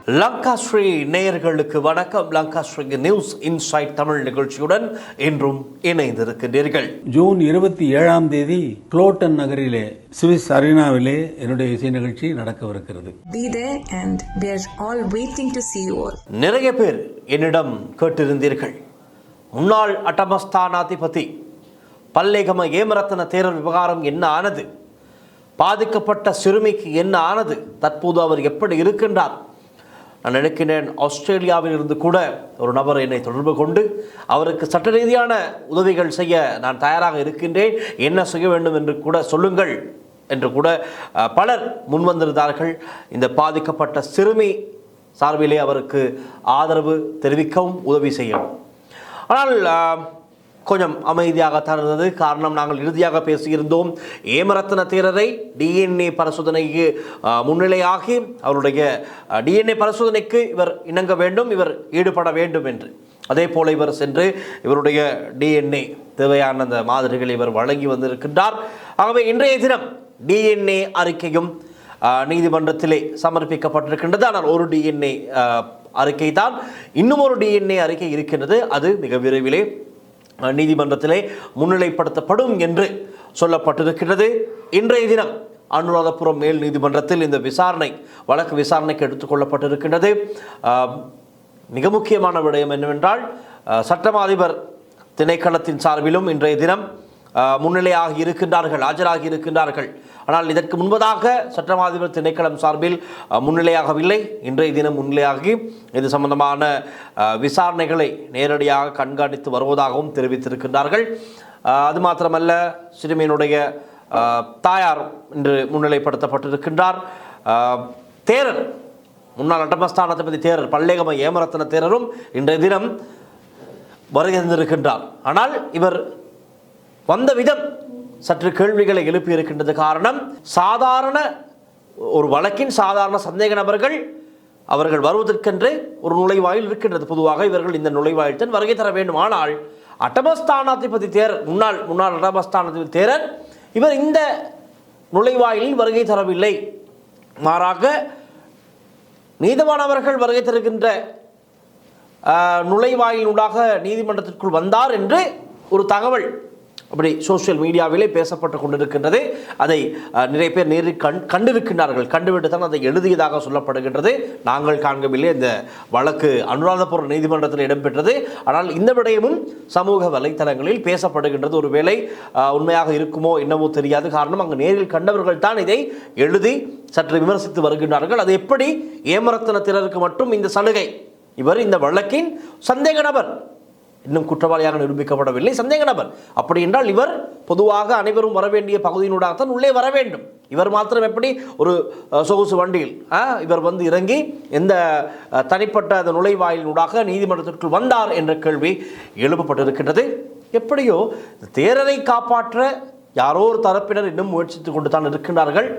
லங்காஸ்ரீ நேயர்களுக்கு வணக்கம். Lankasri news inside Tamil நிகழ்ச்சியுடன் இன்றும் இணைந்திருக்கின்றீர்கள். ஜூன் 27ஆம் தேதி குளோட்டன் நகரிலே சுவிஸ் அரீனாவிலே என்னுடைய இசை நிகழ்ச்சி நடக்கவிருக்கிறது. Be there and we are all waiting to see you all. நிறைய பேர் என்னிடம் கேட்டிருந்தீர்கள், முன்னாள் அட்டமஸ்தானாதிபதி பல்லேகம ஏமரத்ன தேரர் விவகாரம் என்ன ஆனது, பாதிக்கப்பட்ட சிறுமிக்கு என்ன ஆனது, தற்போது அவர் எப்படி இருக்கின்றார். நான் நினைக்கிறேன் ஆஸ்திரேலியாவில் இருந்து கூட ஒரு நபர் என்னை தொடர்பு கொண்டு அவருக்கு சட்ட ரீதியான உதவிகள் செய்ய நான் தயாராக இருக்கின்றேன், என்ன செய்ய வேண்டும் என்று கூட சொல்லுங்கள் என்று கூட பலர் முன்வந்திருந்தார்கள். இந்த பாதிக்கப்பட்ட சிறுமி சார்பிலே அவருக்கு ஆதரவு தெரிவிக்கவும் உதவி செய்யவும். ஆனால் கொஞ்சம் அமைதியாகத்தான் இருந்தது. காரணம், நாங்கள் இறுதியாக பேசியிருந்தோம், ஏமரத்ன தேரரை டிஎன்ஏ பரிசோதனைக்கு முன்னிலையாகி அவருடைய டிஎன்ஏ பரிசோதனைக்கு இவர் இணங்க வேண்டும், இவர் ஈடுபட வேண்டும் என்று. அதே போல இவர் சென்று இவருடைய டிஎன்ஏ தேவையான அந்த மாதிரிகளை இவர் வழங்கி வந்திருக்கின்றார். ஆகவே இன்றைய தினம் டிஎன்ஏ அறிக்கையும் நீதிமன்றத்திலே சமர்ப்பிக்கப்பட்டிருக்கின்றது. ஆனால் ஒரு டிஎன்ஏ அறிக்கை தான், இன்னும் ஒரு டிஎன்ஏ அறிக்கை இருக்கின்றது. அது மிக விரைவிலே நீதிமன்றத்திலே முன்னிலைப்படுத்தப்படும் என்று சொல்லப்பட்டிருக்கிறது. இன்றைய தினம் அனுராதபுரம் மேல் நீதிமன்றத்தில் இந்த வழக்கு விசாரணைக்கு எடுத்துக்கொள்ளப்பட்டிருக்கின்றது. மிக முக்கியமான விடயம் என்னவென்றால், சட்டமா அதிபர் திணைக்களத்தின் சார்பிலும் இன்றைய தினம் முன்னிலையாகி இருக்கின்றார்கள், ஆஜராகி இருக்கின்றார்கள். ஆனால் இதற்கு முன்பதாக சட்டமா அதிபர் திணைக்களம் சார்பில் முன்னிலையாகவில்லை. இன்றைய தினம் முன்னிலையாகி இது சம்பந்தமான விசாரணைகளை நேரடியாக கண்காணித்து வருவதாகவும் தெரிவித்திருக்கின்றார்கள். அது மாத்திரமல்ல, சிறுமியினுடைய தாயார் இன்று முன்னிலைப்படுத்தப்பட்டிருக்கின்றார். தேரர், முன்னாள் அட்டமஸ்தானாதிபதி தேரர் பல்லேகம ஏமரத்ன தேரரும் இன்றைய தினம் வருகின்றிருக்கின்றார். ஆனால் இவர் வந்த விதம் சற்று கேள்விகளை எழுப்பி இருக்கின்றது. காரணம், சாதாரண ஒரு வழக்கின் சாதாரண சந்தேக நபர்கள் அவர்கள் வருவதற்கென்று ஒரு நுழைவாயில் இருக்கின்றது. பொதுவாக இவர்கள் இந்த நுழைவாயில் தான் வருகை தர வேண்டும். ஆனால் அட்டமஸ்தானாதிபதி தேரர், முன்னாள் அட்டமஸ்தானாதிபதி தேரர், இவர் இந்த நுழைவாயிலில் வருகை தரவில்லை. மாறாக நீதவான் அவர்கள் வருகை தருகின்ற நுழைவாயிலூடாக நீதிமன்றத்திற்குள் வந்தார் என்று ஒரு தகவல் அப்படி சோசியல் மீடியாவிலே பேசப்பட்டு கொண்டிருக்கின்றது. அதை நிறைய பேர் நேரில் கண்டிருக்கின்றார்கள். கண்டுவிட்டு தான் அதை எழுதியதாக சொல்லப்படுகின்றது. நாங்கள் காண்கவில்லை. இந்த வழக்கு அனுராதபுரம் நீதிமன்றத்தில் இடம்பெற்றது. ஆனால் இந்த விடயமும் சமூக வலைத்தளங்களில் பேசப்படுகின்றது. ஒருவேளை உண்மையாக இருக்குமோ என்னவோ தெரியாது. காரணம், அங்கு நேரில் கண்டவர்கள் தான் இதை எழுதி சற்று விமர்சித்து வருகின்றார்கள். அது எப்படி ஏமரத்ன தேரருக்கு மட்டும் இந்த சலுகை? இவர் இந்த வழக்கின் சந்தேக நபர், இன்னும் குற்றவாளியாக நிரூபிக்கப்படவில்லை, சந்தேக நபர். அப்படி என்றால் இவர் பொதுவாக அனைவரும் வர வேண்டிய பகுதியினூடாகத்தான் உள்ளே வர வேண்டும். இவர் மாத்திரம் எப்படி ஒரு சொகுசு வண்டியில் இவர் வந்து இறங்கி எந்த தனிப்பட்ட அந்த நுழைவாயிலூடாக நீதிமன்றத்திற்குள் வந்தார் என்ற கேள்வி எழுப்பப்பட்டிருக்கின்றது. எப்படியோ தேரரை காப்பாற்ற யாரோ ஒரு தரப்பினர் இன்னும் முயற்சித்துக் கொண்டு தான் இருக்கின்றார்கள்.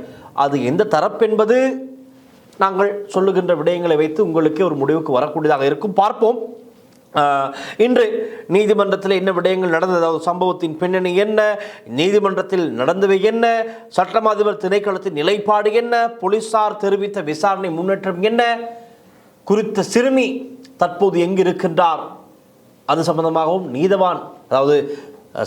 அது எந்த தரப்பென்பது நாங்கள் சொல்லுகின்ற விடயங்களை வைத்து உங்களுக்கே ஒரு முடிவுக்கு வரக்கூடியதாக இருக்கும். பார்ப்போம். இன்று நீதிமன்றத்தில் என்ன விடயங்கள் நடந்தது, அதாவது சம்பவத்தின் பின்னணி என்ன, நீதிமன்றத்தில் நடந்தவை என்ன, சட்டமா அதிபர் திணைக்களத்தின் நிலைப்பாடு என்ன, போலீசார் தெரிவித்த விசாரணை முன்னேற்றம் என்ன, குறித்த சிறுமி தற்போது எங்கு இருக்கின்றார், அது சம்பந்தமாகவும் நீதவான், அதாவது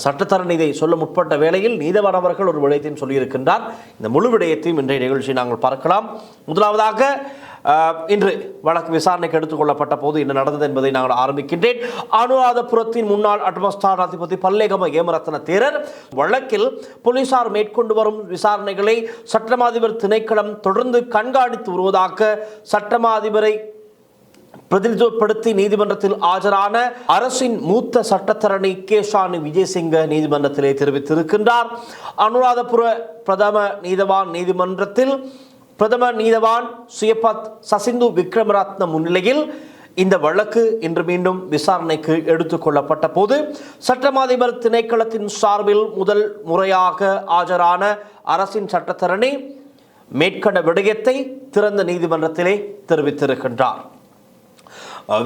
சட்டத்தரணி இதை சொல்ல முற்பட்ட வேளையில் நீதவான் அவர்கள் ஒரு விடயத்தையும் சொல்லியிருக்கின்றார். இந்த முழு விடயத்தையும் இன்றைய நிகழ்ச்சியை நாங்கள் பார்க்கலாம். முதலாவதாக இன்று வழக்கு விசாரணைக்கு எடுத்துக்கொள்ளப்பட்ட போது என்ன நடந்தது என்பதை நாங்கள் ஆரம்பிக்கின்றேன். அனுராதபுரத்தின் முன்னாள் அட்டமஸ்தானாதிபதி பல்லேகம ஏமரத்ன தேரர் வழக்கில் போலீசார் மேற்கொண்டு வரும் விசாரணைகளை சட்டமா அதிபர் திணைக்களம் தொடர்ந்து கண்காணித்து வருவதாக சட்டமா அதிபரை பிரதிநிதித்துவப்படுத்தி நீதிமன்றத்தில் ஆஜரான அரசின் மூத்த சட்டத்தரணி கேஷானி விஜயசிங்க நீதிமன்றத்திலே தெரிவித்திருக்கின்றார். அனுராதபுர பிரதம நீதவான் நீதிமன்றத்தில் பிரதம நீதவான் சுயபத் சசிந்து விக்ரமரத்ன முன்னிலையில் இந்த வழக்கு இன்று மீண்டும் விசாரணைக்கு எடுத்துக்கொள்ளப்பட்ட போது சட்டமா அதிபர் திணைக்களத்தின் சார்பில் முதல் முறையாக ஆஜரான அரசின் சட்டத்தரணி மேற்கண்ட விடயத்தை திறந்த நீதிமன்றத்திலே தெரிவித்திருக்கின்றார்.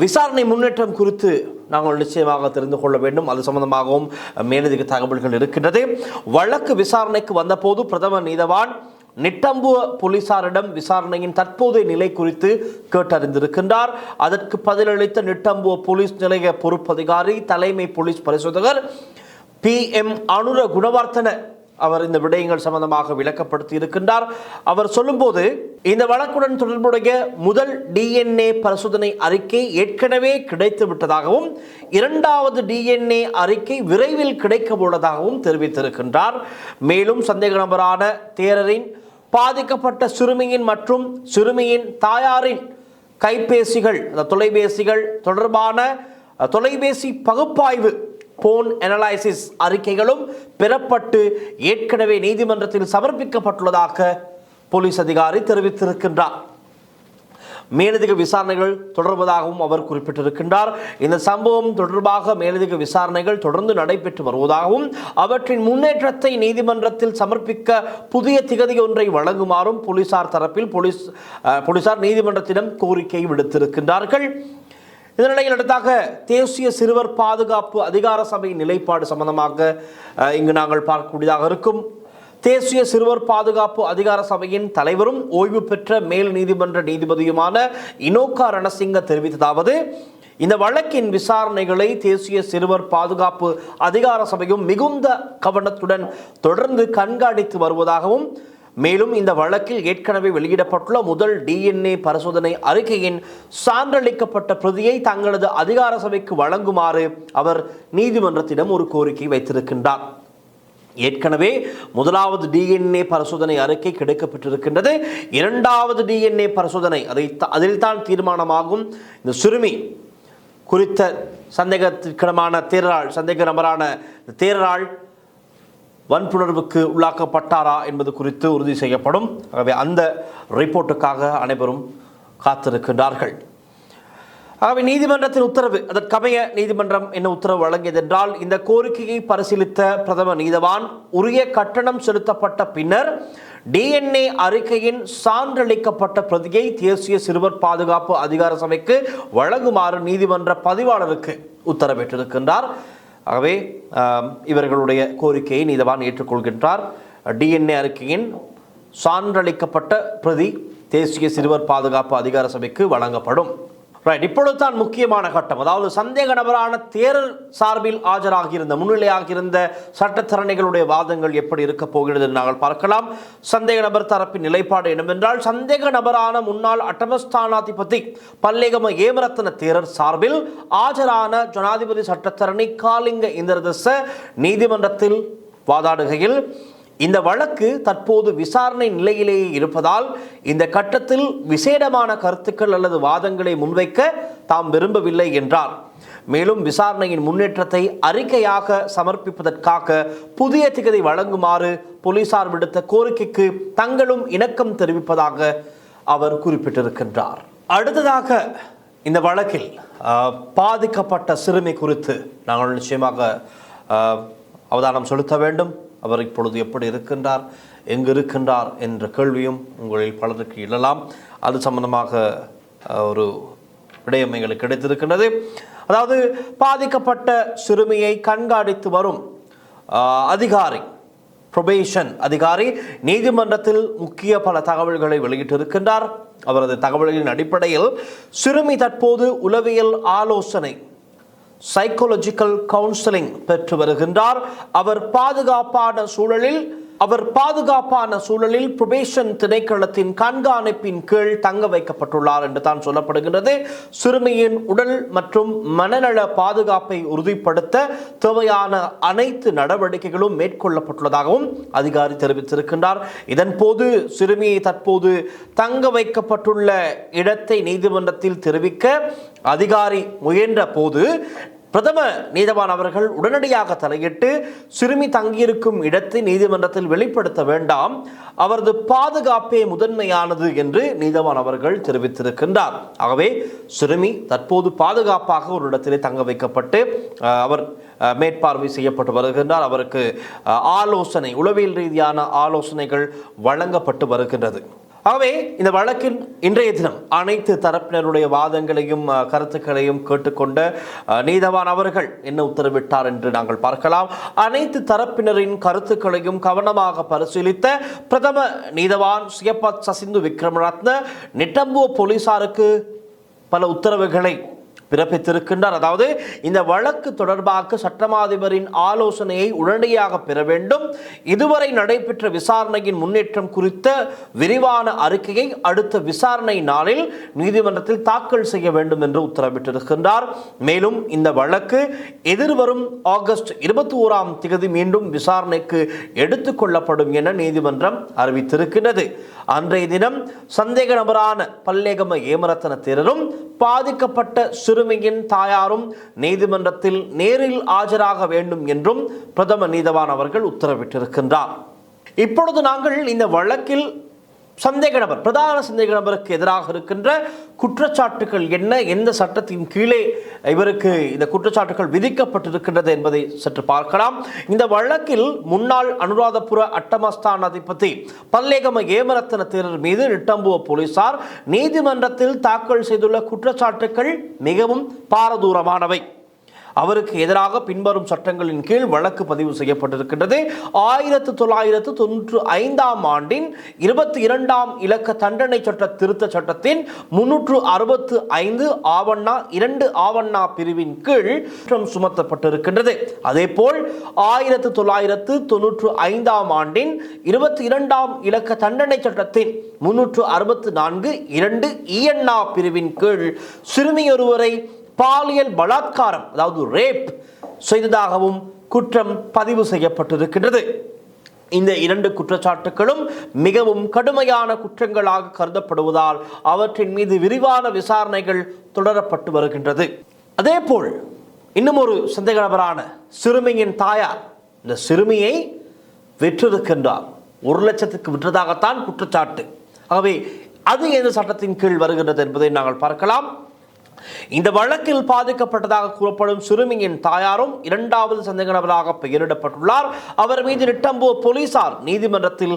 விசாரணை முன்னேற்றம் குறித்து நாங்கள் நிச்சயமாக தெரிந்து கொள்ள வேண்டும். அது சம்பந்தமாகவும் மேலதிக தகவல்கள் இருக்கின்றது. வழக்கு விசாரணைக்கு வந்தபோது பிரதம நீதவான் நிட்டம்புவ போலீசாரிடம் விசாரணையின் தற்போதைய நிலை குறித்து கேட்டறிந்திருக்கின்றார். அதற்கு பதிலளித்த நிட்டம்புவ போலீஸ் நிலைய பொறுப்பதிகாரி தலைமை போலீஸ் பரிசோதகர் PM அனுர குணவர்த்தன அவர் இந்த விடயங்கள் சம்பந்தமாக விளக்கப்படுத்தி இருக்கின்றார். அவர் சொல்லும்போது, இந்த வழக்குடன் தொடர்புடைய முதல் DNA பரிசோதனை அறிக்கை ஏற்கனவே கிடைத்து விட்டதாகவும் இரண்டாவது DNA அறிக்கை விரைவில் கிடைக்க உள்ளதாகவும் தெரிவித்திருக்கின்றார். மேலும் சந்தேக நபரான தேரரின் பாதிக்கப்பட்ட சிறுமியின் மற்றும் சிறுமியின் தாயாரின் கைபேசிகள் தொலைபேசிகள் தொடர்பான தொலைபேசி பகுப்பாய்வு போன் அனலைசிஸ் அறிக்கைகளும் பெறப்பட்டு ஏற்கனவே நீதிமன்றத்தில் சமர்ப்பிக்கப்பட்டுள்ளதாக போலீஸ் அதிகாரி தெரிவித்திருக்கின்றார். மேலதிக விசாரணைகள் தொடர்வதாகவும் அவர் குறிப்பிட்டிருக்கின்றார். இந்த சம்பவம் தொடர்பாக மேலதிக விசாரணைகள் தொடர்ந்து நடைபெற்று வருவதாகவும் அவற்றின் முன்னேற்றத்தை நீதிமன்றத்தில் சமர்ப்பிக்க புதிய திகதி ஒன்றை வழங்குமாறும் போலீசார் தரப்பில் போலீசார் நீதிமன்றத்திடம் கோரிக்கை விடுத்திருக்கின்றார்கள். இந்த நிலையில் அடுத்தாக தேசிய சிறுவர் பாதுகாப்பு அதிகார சபையின் நிலைப்பாடு சம்பந்தமாக இங்கு நாங்கள் பார்க்கக்கூடியதாக இருக்கும். தேசிய சிறுவர் பாதுகாப்பு அதிகார சபையின் தலைவரும் ஓய்வு பெற்ற மேல் நீதிமன்ற நீதிபதியுமான இனோகா ரணசிங்க தெரிவித்ததாவது, இந்த வழக்கின் விசாரணைகளை தேசிய சிறுவர் பாதுகாப்பு அதிகார சபையும் மிகுந்த கவனத்துடன் தொடர்ந்து கண்காணித்து வருவதாகவும், மேலும் இந்த வழக்கில் ஏற்கனவே வெளியிடப்பட்டுள்ள முதல் DNA பரிசோதனை அறிக்கையின் சான்றளிக்கப்பட்ட பிரதியை தங்களது அதிகார சபைக்கு வழங்குமாறு அவர் நீதிமன்றத்திடம் ஒரு கோரிக்கை வைத்திருக்கின்றார். ஏற்கனவே முதலாவது DNA பரிசோதனை அறிக்கை கிடைக்கப்பட்டிருக்கின்றது. இரண்டாவது DNA பரிசோதனை அதில் தான் தீர்மானமாகும் இந்த சிறுமி குறித்த சந்தேகத்திற்கிடமான சந்தேக நபரான தேரரால் வன்புணர்வுக்கு உள்ளாக்கப்பட்டாரா என்பது குறித்து உறுதி செய்யப்படும். ஆகவே அந்த ரிப்போர்ட்டுக்காக அனைவரும் காத்திருக்கின்றார்கள். ஆகவே நீதிமன்றத்தின் உத்தரவு அதற்கமைய நீதிமன்றம் என்ன உத்தரவு வழங்கியதென்றால், இந்த கோரிக்கையை பரிசீலித்த பிரதம நீதவான் உரிய கட்டணம் செலுத்தப்பட்ட பின்னர் DNA அறிக்கையின் சான்றளிக்கப்பட்ட பிரதியை தேசிய சிறுவர் பாதுகாப்பு அதிகார சபைக்கு வழங்குமாறு நீதிமன்ற பதிவாளருக்கு உத்தரவிட்டிருக்கின்றார். ஆகவே இவர்களுடைய கோரிக்கையை நீதவான் ஏற்றுக்கொள்கின்றார். DNA அறிக்கையின் சான்றளிக்கப்பட்ட பிரதி தேசிய சிறுவர் பாதுகாப்பு அதிகார சபைக்கு வழங்கப்படும். இப்பொழுது தான் முக்கியமான கட்டம். அதாவது சந்தேக நபரான தேரர் சார்பில் ஆஜராகியிருந்த முன்னிலையாகியிருந்த சட்டத்தரணிகளுடைய வாதங்கள் எப்படி இருக்க போகிறது என்று நாங்கள் பார்க்கலாம். சந்தேக நபர் தரப்பின் நிலைப்பாடு என்னவென்றால், சந்தேக நபரான முன்னாள் அட்டமஸ்தானாதிபதி பல்லேகம ஏமரத்ன தேரர் சார்பில் ஆஜரான ஜனாதிபதி சட்டத்தரணி காலிங்க இந்திரதச நீதிமன்றத்தில் வாதாடுகையில், இந்த வழக்கு தற்போது விசாரணை நிலையிலேயே இருப்பதால் இந்த கட்டத்தில் விசேடமான கருத்துக்கள் அல்லது வாதங்களை முன்வைக்க தாம் விரும்பவில்லை என்றார். மேலும் விசாரணையின் முன்னேற்றத்தை அறிக்கையாக சமர்ப்பிப்பதற்காக புதிய திகதி வழங்குமாறு போலீசார் விடுத்த கோரிக்கைக்கு தங்களும் இணக்கம் தெரிவிப்பதாக அவர் குறிப்பிட்டிருக்கின்றார். அடுத்ததாக இந்த வழக்கில் பாதிக்கப்பட்ட சிறுமி குறித்து நாங்கள் நிச்சயமாக அவதானம் செலுத்த வேண்டும். அவர் இப்பொழுது எப்படி இருக்கின்றார், எங்கு இருக்கின்றார் என்ற கேள்வியும் உங்களில் பலருக்கு எழலாம். அது சம்பந்தமாக ஒரு விடயம் எங்களுக்கு கிடைத்திருக்கின்றது. அதாவது பாதிக்கப்பட்ட சிறுமியை கண்காணித்து வரும் அதிகாரி, ப்ரொபேஷன் அதிகாரி நீதிமன்றத்தில் முக்கிய பல தகவல்களை வெளியிட்டிருக்கின்றார். அவரது தகவல்களின் அடிப்படையில் சிறுமி தற்போது உளவியல் ஆலோசனை சைக்காலஜிக்கல் கவுன்சிலிங் பெற்று வருகின்றார். அவர் பாதுகாப்பான சூழலில் புரொபேஷன் திணைக்களத்தின் கண்காணிப்பின் கீழ் தங்க வைக்கப்பட்டுள்ளார் என்று தான் சொல்லப்படுகின்றது. சிறுமியின் உடல் மற்றும் மனநல பாதுகாப்பை உறுதிப்படுத்த தேவையான அனைத்து நடவடிக்கைகளும் மேற்கொள்ளப்பட்டுள்ளதாகவும் அதிகாரி தெரிவித்திருக்கின்றார். இதன் போது சிறுமியை தற்போது தங்க வைக்கப்பட்டுள்ள இடத்தை நீதிமன்றத்தில் தெரிவிக்க அதிகாரி முயன்ற போது பிரதம நீதவான் அவர்கள் உடனடியாக தலையிட்டு சிறுமி தங்கியிருக்கும் இடத்தை நீதிமன்றத்தில் வெளிப்படுத்த வேண்டாம், அவரது பாதுகாப்பே முதன்மையானது என்று நீதவான் அவர்கள் தெரிவித்திருக்கின்றார். ஆகவே சிறுமி தற்போது பாதுகாப்பாக ஒரு இடத்திலே தங்க வைக்கப்பட்டு அவர் மேற்பார்வை செய்யப்பட்டு வருகின்றார். அவருக்கு ஆலோசனை, உளவியல் ரீதியான ஆலோசனைகள் வழங்கப்பட்டு வருகின்றது. ஆகவே இந்த வழக்கின் இன்றைய தினம் அனைத்து தரப்பினருடைய வாதங்களையும் கருத்துக்களையும் கேட்டுக்கொண்ட நீதவான் அவர்கள் என்ன உத்தரவிட்டார் என்று நாங்கள் பார்க்கலாம். அனைத்து தரப்பினரின் கருத்துக்களையும் கவனமாக பரிசீலித்த பிரதம நீதவான் சியப்பத் சசிந்து விக்ரமரத்ன நிட்டம்புவ போலீசாருக்கு பல உத்தரவுகளை பிறப்பித்திருக்கின்றார். அதாவது இந்த வழக்கு தொடர்பாக சட்டமாதிபரின் ஆலோசனையை உடனடியாக பெற வேண்டும். இதுவரை நடைபெற்ற விசாரணையின் முன்னேற்றம் குறித்த விரிவான அறிக்கையை அடுத்த விசாரணை நாளில் நீதிமன்றத்தில் தாக்கல் செய்ய வேண்டும் என்று உத்தரவிட்டிருக்கின்றார். மேலும் இந்த வழக்கு எதிர்வரும் ஆகஸ்ட் 21ஆம் தேதி மீண்டும் விசாரணைக்கு எடுத்துக் கொள்ளப்படும் என நீதிமன்றம் அறிவித்திருக்கின்றது. அன்றைய தினம் சந்தேக நபரான பல்லேகம ஏமரத்ன தேரரும் பாதிக்கப்பட்ட சிறுமியின் தாயாரும் நீதிமன்றத்தில் நேரில் ஆஜராக வேண்டும் என்றும் பிரதம நீதவான் அவர்கள் உத்தரவிட்டிருக்கின்றார். இப்பொழுது நாங்கள் இந்த வழக்கில் பிரதான சந்தேக நபருக்கு எதிராக இருக்கின்ற குற்றச்சாட்டுகள் என்ன, எந்த சட்டத்தின் கீழே இவருக்கு இந்த குற்றச்சாட்டுகள் விதிக்கப்பட்டிருக்கின்றது என்பதை சற்று பார்க்கலாம். இந்த வழக்கில் முன்னாள் அனுராதபுர அட்டமஸ்தான் அதிபதி பல்லேகம ஏமரத்ன தேரர் மீது நிட்டம்புவ போலீசார் நீதிமன்றத்தில் தாக்கல் செய்துள்ள குற்றச்சாட்டுகள் மிகவும் பாரதூரமானவை. அவருக்கு எதிராக பின்வரும் சட்டங்களின் கீழ் வழக்கு பதிவு செய்யப்பட்டிருக்கின்றது. 1995ஆம் ஆண்டின் 22ஆம் இலக்க தண்டனை சட்ட திருத்த சட்டத்தின் 365 ஆவண்ணா 2 ஆவண்ணா பிரிவின் கீழ் குற்றம் சுமத்தப்பட்டிருக்கின்றது. அதேபோல் 1995ஆம் ஆண்டின் 22ஆம் இலக்க தண்டனை சட்டத்தின் 364 2 ஈயண்ணா பிரிவின் கீழ் சிறுமியொருவரை பாலியல் பலாத்காரம் அதாவது ரேப் செய்ததாகவும் குற்றம் பதிவு செய்யப்பட்டிருக்கின்றது. இந்த இரண்டு குற்றச்சாட்டுகளும் மிகவும் கடுமையான குற்றங்களாக கருதப்படுவதால் அவற்றின் மீது விரிவான விசாரணைகள் தொடரப்பட்டு வருகின்றது. அதேபோல் இன்னும் ஒரு சந்தேக நபரான சிறுமியின் தாயார் இந்த சிறுமியை விற்றிருக்கின்றார். 1 லட்சத்துக்கு விற்றதாகத்தான் குற்றச்சாட்டு. ஆகவே அது எந்த சட்டத்தின் கீழ் வருகின்றது என்பதை நாங்கள் பார்க்கலாம். இந்த வழக்கில் பாதிக்கப்பட்டதாக கூறப்படும் சிறுமியின் தாயாரும் 2வது சந்தேக நபராக பெயரிடப்பட்டுள்ளார். அவர் மீது நிட்டம்புவ போலீசார் நீதிமன்றத்தில்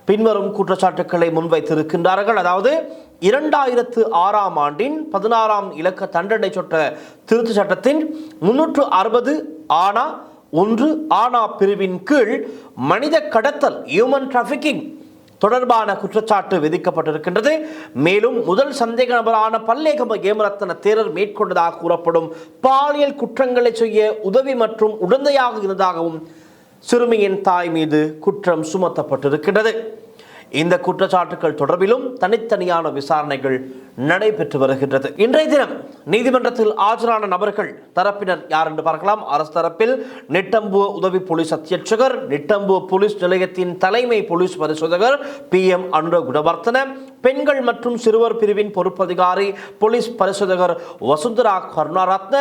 பின்வரும் குற்றச்சாட்டுக்களை முன்வைத்திருக்கின்றார்கள். அதாவது 2006ஆம் ஆண்டின் 16ஆம் இலக்க தண்டனை சட்ட திருத்த சட்டத்தின் 360 ஆனா 1 ஆனா பிரிவின் கீழ் மனித கடத்தல் ஹியூமன் டிராஃபிக்கிங் தொடர்பான குற்றச்சாட்டு விதிக்கப்பட்டிருக்கின்றது. மேலும் முதல் சந்தேக நபரான பல்லேகம ஏமரத்ன தேரர் மேற்கொண்டதாக கூறப்படும் பாலியல் குற்றங்களை செய்ய உதவி மற்றும் உடந்தையாக இருந்ததாகவும் சிறுமியின் தாய் மீது குற்றம் சுமத்தப்பட்டிருக்கின்றது. இந்த குற்றச்சாட்டுகள் தொடர்பிலும் தனித்தனியான விசாரணைகள் நடைபெற்று வருகின்றது. இன்றைய தினம் நீதிமன்றத்தில் ஆஜரான நபர்கள் தரப்பினர் யார் என்று பார்க்கலாம். அரசு தரப்பில் நிட்டம்புவ உதவி போலீஸ் அத்தியட்சகர், நிட்டம்புவ போலீஸ் நிலையத்தின் தலைமை போலீஸ் பரிசோதகர் PM அனுர குணவர்த்தன, பெண்கள் மற்றும் சிறுவர் பிரிவின் பொறுப்பதிகாரி போலீஸ் பரிசோதகர் வசுந்தரா கருணாரத்ன,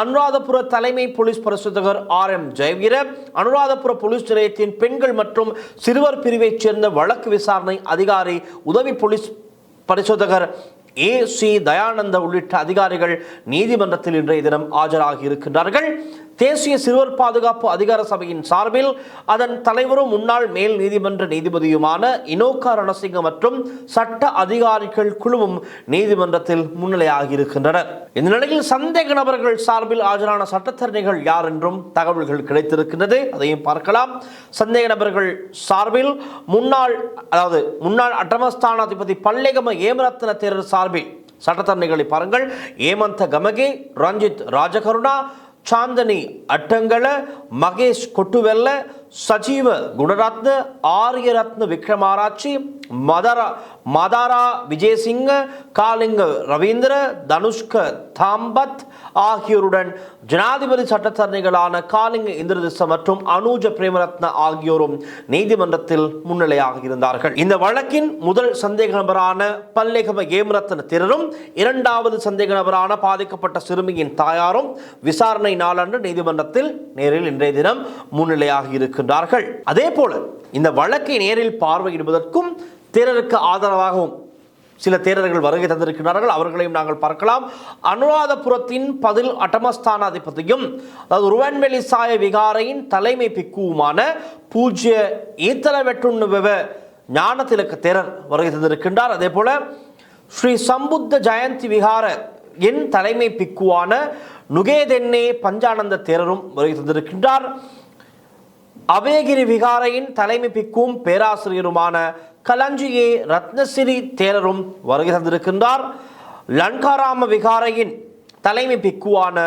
அனுராதபுர தலைமை போலீஸ் பரிசோதகர் RM ஜெயவீர, அனுராதபுர போலீஸ் நிலையத்தின் பெண்கள் மற்றும் சிறுவர் பிரிவைச் சேர்ந்த வழக்கு விசாரணை அதிகாரி உதவி போலீஸ் பரிசோதகர் AC தயானந்த உள்ளிட்ட அதிகாரிகள் நீதிமன்றத்தில் இன்றைய தினம் ஆஜராகி இருக்கின்றார்கள். தேசிய சிறுவர் பாதுகாப்பு அதிகார சபையின் சார்பில் அதன் தலைவரும் முன்னாள் மேல் நீதிமன்ற நீதிபதியுமான இனோகா ரணசிங்க மற்றும் சட்ட அதிகாரிகள் குழுவும் நீதிமன்றத்தில் முன்னிலையாகி இருக்கின்றனர். இந்த நிலையில் சந்தேக நபர்கள் சார்பில் ஆஜரான சட்டத்தரணிகள் யார் என்றும் தகவல்கள் கிடைத்திருக்கின்றது. அதையும் பார்க்கலாம். சந்தேக நபர்கள் சார்பில் முன்னாள் அட்டமஸ்தான அதிபதி பல்லேகம ஏமரத்ன தேரர் சார்பில் சட்டத்தரணிகளை பாருங்கள். ஏமந்த கமகே, ரஞ்சித் ராஜகருணா, சாந்தனி அட்டங்கள, மகேஷ் கொட்டுவெல்ல, சஜீவ குணரத்ன, ஆரியரத்ன விக்ரமாராட்சி, மதாரா விஜயசிங்க, காலிங்க ரவீந்திர, தனுஷ்க தாம்பத் ஆகியோருடன் ஜனாதிபதி சட்டத்தரணிகளான காலிங்க இந்திரதிச மற்றும் அனுஜ பிரேமரத்ன ஆகியோரும் நீதிமன்றத்தில் முன்னிலையாக இருந்தார்கள். இந்த வழக்கின் முதல் சந்தேக நபரான பல்லேகம ஏமரத்ன தேரரும் 2வது சந்தேக நபரான பாதிக்கப்பட்ட சிறுமியின் தாயாரும் விசாரணை நாளன்று நீதிமன்றத்தில் நேரில் இன்றைய தினம் முன்னிலையாக இருக்கின்றார்கள். அதே போல இந்த வழக்கை நேரில் பார்வையிடுவதற்கும் தேரருக்கு ஆதரவாகவும் சில தேரர்கள் வருகை தந்திருக்கிறார்கள். அவர்களையும் நாங்கள் பார்க்கலாம். அனுராதபுரத்தின் பதில் அட்டமஸ்தான அதிபதியும் அதாவது ருவன்வெளி சாய விகாரையின் தலைமை பிக்குவுமான பூஜ்ய ஈத்தல வெட்டுண்ணுவ ஞானதிலக தேரர் வருகை தந்திருக்கின்றார். அதே போல ஸ்ரீ சம்புத்த ஜெயந்தி விகார என் தலைமை பிக்குவான நுகேதென்னே பஞ்சானந்த தேரரும் வருகை தந்திருக்கின்றார். அபயகிரி விகாரையின் தலைமை பிக்கும் பேராசிரியருமான கலஞ்சியே ரத்னசிறி தேரரும் வருகை தந்திருக்கின்றார். லங்காராம விகாரையின் தலைமை பிக்குவான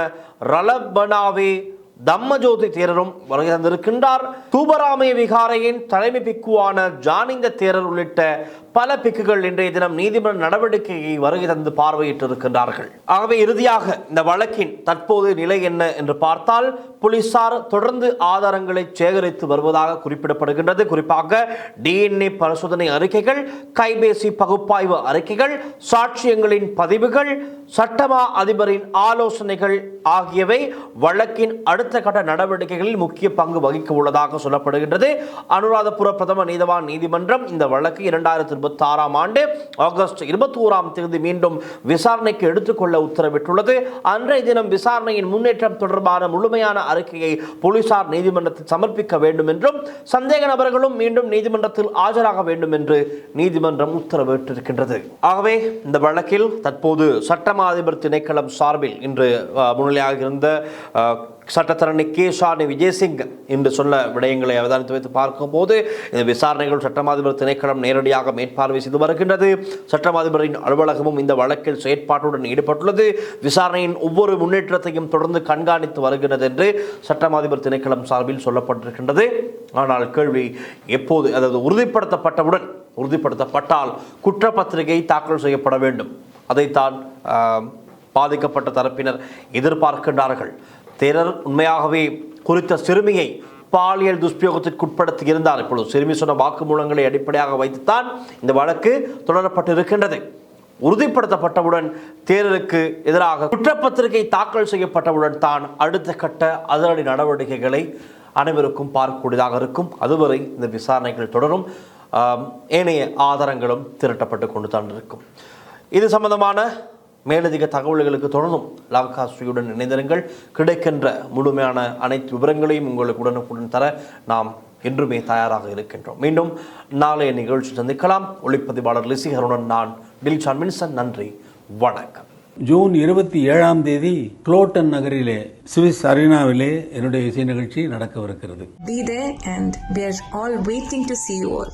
ரலபனாவே தம்மஜோதி தேரரும் வருகை தந்திருக்கின்றார். தூபராமய விகாரையின் தலைமை பிக்குவான ஜானிந்த தேரர் உள்ளிட்ட பல பிக்குகள் இன்றைய தினம் நீதிமன்ற நடவடிக்கையை வருகை தந்து பார்வையிட்டிருக்கின்றார்கள். ஆகவே இறுதியாக இந்த வழக்கின் தற்போதைய நிலை என்ன என்று பார்த்தால் போலீசார் தொடர்ந்து ஆதாரங்களை சேகரித்து வருவதாக குறிப்பிடப்படுகின்றது. குறிப்பாக DNA பரிசோதனை அறிக்கைகள், கைபேசி பகுப்பாய்வு அறிக்கைகள், சாட்சியங்களின் பதிவுகள், சட்டமா அதிபரின் ஆலோசனைகள் ஆகியவை வழக்கின் அடுத்த கட்ட நடவடிக்கைகளில் முக்கிய பங்கு வகிக்க உள்ளதாக சொல்லப்படுகின்றது. அனுராதபுர பிரதம நீதவான் நீதிமன்றம் இந்த வழக்கு 2026 ஆண்டு ஆகஸ்ட் 21ஆம் தேதி மீண்டும் விசாரணைக்கு எடுத்துக்கொள்ள உத்தரவிட்டுள்ளது. அன்றைய தினம் விசாரணையின் முன்னேற்றம் தொடர்பான முழுமையான அறிக்கையை போலீசார் நீதிமன்றத்தில் சமர்ப்பிக்க வேண்டும் என்றும் சந்தேக நபர்களும் மீண்டும் நீதிமன்றத்தில் ஆஜராக வேண்டும் என்று நீதிமன்றம் உத்தரவிட்டிருக்கின்றது. ஆகவே இந்த வழக்கில் தற்போது சட்டமா அதிபர் திணைக்களம் சார்பில் இன்று முன்னிலையாக இருந்த சட்டத்தரணி கேஷானி விஜயசிங் என்று சொன்ன விடயங்களை அவதானித்து வைத்து பார்க்கும் போது இந்த விசாரணைகள் சட்டமாதிபர் திணைக்களம் நேரடியாக மேற்பார்வை செய்து வருகின்றது. சட்டமாதிபரின் அலுவலகமும் இந்த வழக்கில் செயற்பாட்டுடன் ஈடுபட்டுள்ளது. விசாரணையின் ஒவ்வொரு முன்னேற்றத்தையும் தொடர்ந்து கண்காணித்து வருகிறது என்று சட்டமாதிபர் திணைக்களம் சார்பில் சொல்லப்பட்டிருக்கின்றது. ஆனால் கேள்வி எப்போது, அதாவது உறுதிப்படுத்தப்பட்டால் குற்றப்பத்திரிகை தாக்கல் செய்யப்பட வேண்டும். அதைத்தான் பாதிக்கப்பட்ட தரப்பினர் எதிர்பார்க்கின்றார்கள். தேரர் உண்மையாகவே குறித்த சிறுமியை பாலியல் துஷ்பிரயோகத்திற்கு உட்படுத்தி இருந்தார். இப்பொழுது சிறுமி சொன்ன வாக்குமூலங்களை அடிப்படையாக வைத்துத்தான் இந்த வழக்கு தொடரப்பட்டிருக்கின்றது. உறுதிப்படுத்தப்பட்டவுடன் தேரருக்கு எதிராக குற்றப்பத்திரிகை தாக்கல் செய்யப்பட்டவுடன் தான் அடுத்த கட்ட அதிரடி நடவடிக்கைகளை அனைவருக்கும் பார்க்கக்கூடியதாக இருக்கும். அதுவரை இந்த விசாரணைகள் தொடரும். ஏனைய ஆதாரங்களும் திரட்டப்பட்டு கொண்டு தான் இருக்கும். இது சம்பந்தமான மேலதிக தகவல்களுக்கு தொடர்ந்தும் லாங்காஸ்ட்ரியுடன் இணைந்திருங்கள். கிடைக்கின்ற முழுமையான அனைத்து விவரங்களையும் உங்களுக்கு உடனுக்குடன் தர நாம் என்றுமே தயாராக இருக்கின்றோம். மீண்டும் நாளைய நிகழ்ச்சி சந்திக்கலாம். ஒளிப்பதிவாளர் லிசிகருடன் நான் டில்ஷான் வின்சன். நன்றி, வணக்கம். ஜூன் 27ஆம் தேதி குளோட்டன் நகரிலே சுவிஸ் அரீனாவிலே என்னுடைய இசை நிகழ்ச்சி நடக்கவிருக்கிறது. Be there and we are all waiting to see you all.